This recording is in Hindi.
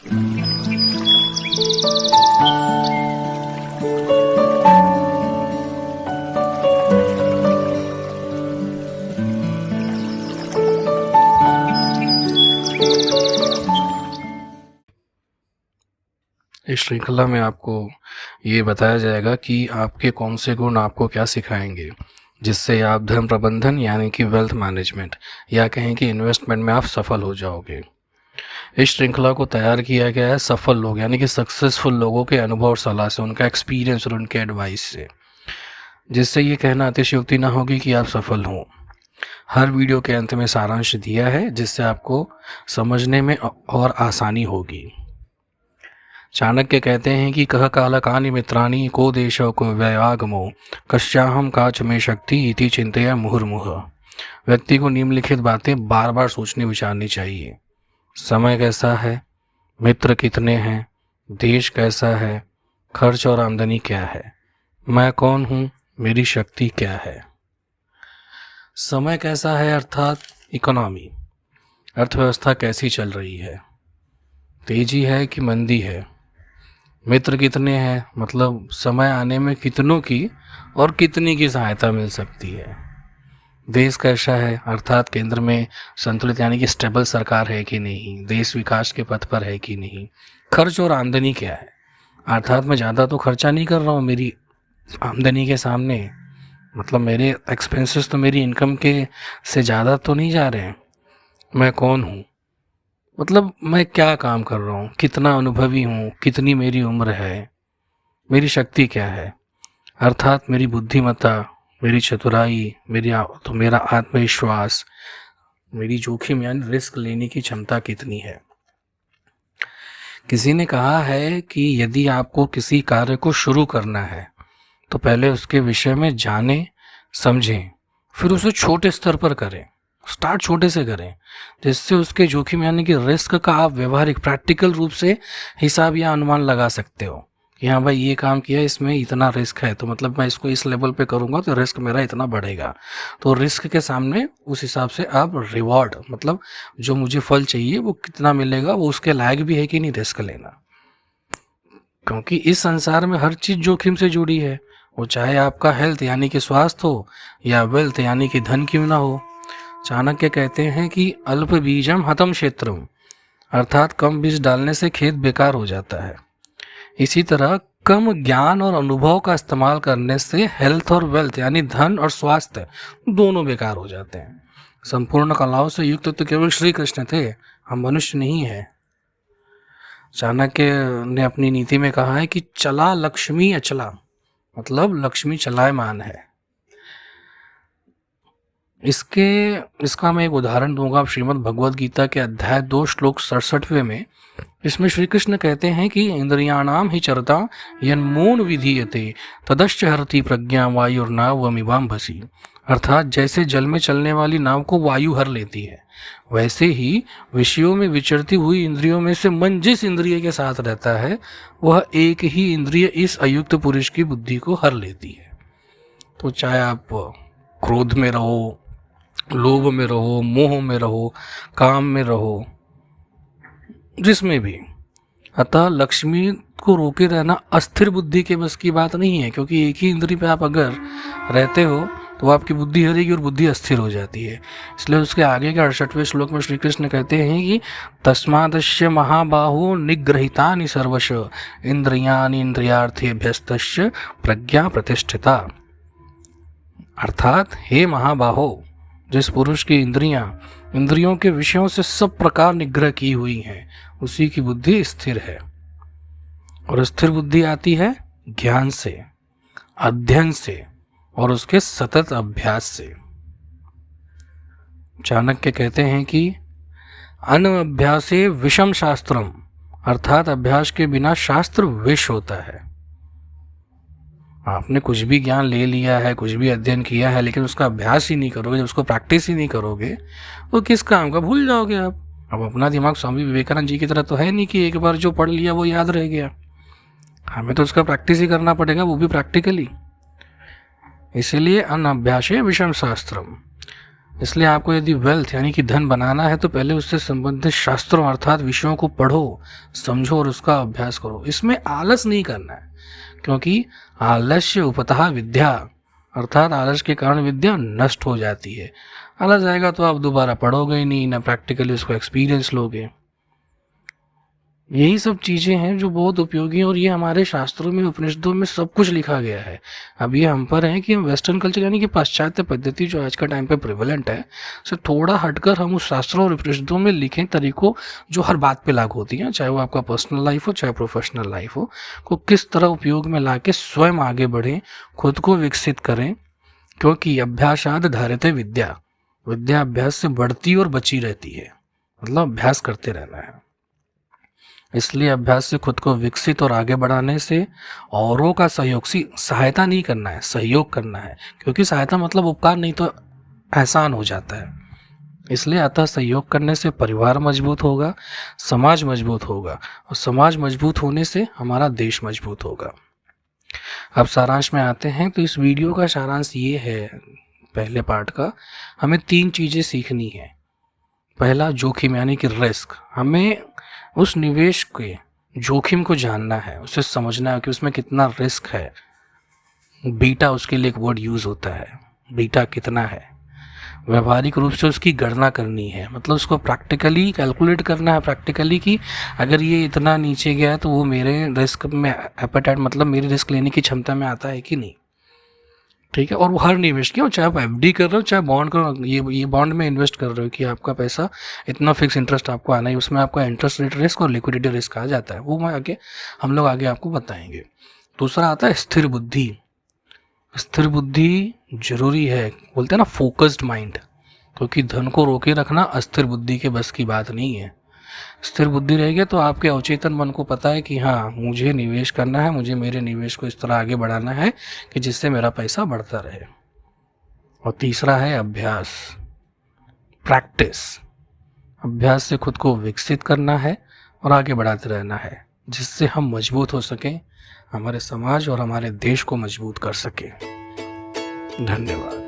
इस श्रृंखला में आपको ये बताया जाएगा कि आपके कौन से गुण आपको क्या सिखाएंगे जिससे आप धन प्रबंधन यानी कि वेल्थ मैनेजमेंट या कहें कि इन्वेस्टमेंट में आप सफल हो जाओगे। इस श्रृंखला को तैयार किया गया है सफल लोग यानी कि सक्सेसफुल लोगों के अनुभव और सलाह से, उनका एक्सपीरियंस और उनके एडवाइस से, जिससे ये कहना अतिशयोक्ति ना होगी कि आप सफल हों। हर वीडियो के अंत में सारांश दिया है जिससे आपको समझने में और आसानी होगी। चाणक्य कहते हैं कि कह कालकानि मित्राणि को देशो को व्ययागमो कश्याहम काच में शक्ति इति चिंतया मुहुर्मुह। व्यक्ति को निम्नलिखित बातें बार बार सोचनी विचारनी चाहिए। समय कैसा है, मित्र कितने हैं, देश कैसा है, खर्च और आमदनी क्या है, मैं कौन हूँ, मेरी शक्ति क्या है। समय कैसा है अर्थात इकोनॉमी, अर्थव्यवस्था कैसी चल रही है, तेजी है कि मंदी है। मित्र कितने हैं मतलब समय आने में कितनों की और कितनी की सहायता मिल सकती है। देश कैसा है अर्थात केंद्र में संतुलित यानी कि स्टेबल सरकार है कि नहीं, देश विकास के पथ पर है कि नहीं। खर्च और आमदनी क्या है अर्थात मैं ज़्यादा तो खर्चा नहीं कर रहा हूँ मेरी आमदनी के सामने, मतलब मेरे एक्सपेंसेस तो मेरी इनकम के से ज़्यादा तो नहीं जा रहे हैं। मैं कौन हूँ मतलब मैं क्या काम कर रहा हूँ, कितना अनुभवी हूँ, कितनी मेरी उम्र है, मेरी शक्ति क्या है अर्थात मेरी बुद्धिमत्ता, मेरी चतुराई, मेरा आत्मविश्वास, मेरी जोखिम यानी रिस्क लेने की क्षमता कितनी है। किसी ने कहा है कि यदि आपको किसी कार्य को शुरू करना है तो पहले उसके विषय में जानें, समझें, फिर उसे छोटे स्तर पर करें। स्टार्ट छोटे से करें जिससे उसके जोखिम यानी कि रिस्क का आप व्यवहारिक प्रैक्टिकल रूप से हिसाब या अनुमान लगा सकते हो कि हाँ भाई ये काम किया इसमें इतना रिस्क है तो मतलब मैं इसको इस लेवल पे करूँगा तो रिस्क मेरा इतना बढ़ेगा। तो रिस्क के सामने उस हिसाब से आप रिवॉर्ड मतलब जो मुझे फल चाहिए वो कितना मिलेगा, वो उसके लायक भी है कि नहीं रिस्क लेना। क्योंकि इस संसार में हर चीज़ जोखिम से जुड़ी है, वो चाहे आपका हेल्थ यानी कि स्वास्थ्य हो या वेल्थ यानी कि धन क्यों ना हो। चाणक्य कहते हैं कि अल्प बीजम हतम क्षेत्रम अर्थात कम बीज डालने से खेत बेकार हो जाता है। इसी तरह कम ज्ञान और अनुभव का इस्तेमाल करने से हेल्थ और वेल्थ यानी धन और स्वास्थ्य दोनों बेकार हो जाते हैं। संपूर्ण कलाओं से युक्त तो केवल श्री कृष्ण थे, हम मनुष्य नहीं है। चाणक्य ने अपनी नीति में कहा है कि चला लक्ष्मी अचला मतलब लक्ष्मी चलायमान है। इसका मैं एक उदाहरण दूंगा श्रीमद् भगवद गीता के अध्याय 2 श्लोक 67वें में। इसमें श्री कृष्ण कहते हैं कि इंद्रियाणाम ही चरता यन्मून विधीयते तदश्च हरति प्रज्ञा वायुर्नावमिवाम्भसी अर्थात जैसे जल में चलने वाली नाव को वायु हर लेती है वैसे ही विषयों में विचरती हुई इंद्रियों में से मन जिस इंद्रिय के साथ रहता है वह एक ही इंद्रिय इस अयुक्त पुरुष की बुद्धि को हर लेती है। तो चाहे आप क्रोध में रहो, लोभ में रहो, मोह में रहो, काम में रहो, जिसमें भी, अतः लक्ष्मी को रोके रहना अस्थिर बुद्धि के बस की बात नहीं है। क्योंकि एक ही इंद्रिय पे आप अगर रहते हो तो आपकी बुद्धि हरेगी और बुद्धि अस्थिर हो जाती है। इसलिए उसके आगे के 68वें श्लोक में श्री कृष्ण कहते हैं कि तस्मादस्य महाबाहो निग्रहितानि सर्वश इंद्रियाणि इंद्रियार्थेभ्यस्तस्य प्रज्ञा प्रतिष्ठिता अर्थात हे महाबाहो जिस पुरुष की इंद्रियों के विषयों से सब प्रकार निग्रह की हुई हैं उसी की बुद्धि स्थिर है। और स्थिर बुद्धि आती है ज्ञान से, अध्ययन से और उसके सतत अभ्यास से। चाणक्य कहते हैं कि अनभ्यासे विषम शास्त्रम अर्थात अभ्यास के बिना शास्त्र विष होता है। आपने कुछ भी ज्ञान ले लिया है, कुछ भी अध्ययन किया है, लेकिन उसका अभ्यास ही नहीं करोगे, जब उसको प्रैक्टिस ही नहीं करोगे तो किस काम का, भूल जाओगे आप। अब अपना दिमाग स्वामी विवेकानंद जी की तरह तो है नहीं कि एक बार जो पढ़ लिया वो याद रह गया। हमें तो उसका प्रैक्टिस ही करना पड़ेगा, वो भी प्रैक्टिकली। इसीलिए अनभ्यासे विषम शास्त्रम इसलिए आपको यदि वेल्थ यानी कि धन बनाना है तो पहले उससे संबंधित शास्त्रों अर्थात विषयों को पढ़ो, समझो और उसका अभ्यास करो। इसमें आलस नहीं करना है, क्योंकि आलस्य उपतः विद्या, अर्थात आलस के कारण विद्या नष्ट हो जाती है। आलस आएगा तो आप दोबारा पढ़ोगे ही नहीं, ना प्रैक्टिकली उसको एक्सपीरियंस लोगे। यही सब चीज़ें हैं जो बहुत उपयोगी हैं, और ये हमारे शास्त्रों में, उपनिषदों में सब कुछ लिखा गया है। अब ये हम पर है कि हम वेस्टर्न कल्चर यानी कि पाश्चात्य पद्धति जो आज का टाइम पे प्रिवलेंट है, से थोड़ा हटकर हम उस शास्त्रों और उपनिषदों में लिखे तरीकों जो हर बात पे लागू होती हैं, चाहे वो आपका पर्सनल लाइफ हो चाहे प्रोफेशनल लाइफ हो, को किस तरह उपयोग में ला के स्वयं आगे बढ़ें, खुद को विकसित करें। क्योंकि अभ्यासाद धारते विद्या, विद्या अभ्यास से बढ़ती और बची रहती है, मतलब अभ्यास करते रहना है। इसलिए अभ्यास से खुद को विकसित और आगे बढ़ाने से औरों का सहयोग, सहायता नहीं करना है, सहयोग करना है। क्योंकि सहायता मतलब उपकार नहीं तो एहसान हो जाता है। इसलिए अतः सहयोग करने से परिवार मजबूत होगा, समाज मजबूत होगा, और समाज मजबूत होने से हमारा देश मजबूत होगा। अब सारांश में आते हैं, तो इस वीडियो का सारांश ये है, पहले पार्ट का, हमें 3 चीज़ें सीखनी है। पहला, जोखिम यानी कि रिस्क। हमें उस निवेश के जोखिम को जानना है, उसे समझना है कि उसमें कितना रिस्क है। बीटा, उसके लिए एक वर्ड यूज़ होता है, बीटा कितना है। व्यवहारिक रूप से उसकी गणना करनी है, मतलब उसको प्रैक्टिकली कैलकुलेट करना है, प्रैक्टिकली कि अगर ये इतना नीचे गया है तो वो मेरे रिस्क में एपेटाइट, मतलब मेरी रिस्क लेने की क्षमता में आता है कि नहीं। ठीक है। और वो हर निवेश की हो, चाहे आप एफडी कर रहे हो चाहे बॉन्ड कर रहे हो, ये बॉन्ड में इन्वेस्ट कर रहे हो कि आपका पैसा इतना फिक्स इंटरेस्ट आपको आना है, उसमें आपका इंटरेस्ट रेट रिस्क और लिक्विडिटी रिस्क आ जाता है, वो हम लोग आगे आपको बताएंगे। दूसरा आता है स्थिर बुद्धि। स्थिर बुद्धि जरूरी है, बोलते हैं ना फोकस्ड माइंड, क्योंकि धन को रोके रखना अस्थिर बुद्धि के बस की बात नहीं है। स्थिर बुद्धि रहेगी तो आपके अवचेतन मन को पता है कि हाँ, मुझे निवेश करना है, मुझे मेरे निवेश को इस तरह आगे बढ़ाना है कि जिससे मेरा पैसा बढ़ता रहे। और तीसरा है अभ्यास, प्रैक्टिस। अभ्यास से खुद को विकसित करना है और आगे बढ़ाते रहना है, जिससे हम मजबूत हो सकें, हमारे समाज और हमारे देश को मजबूत कर सकें। धन्यवाद।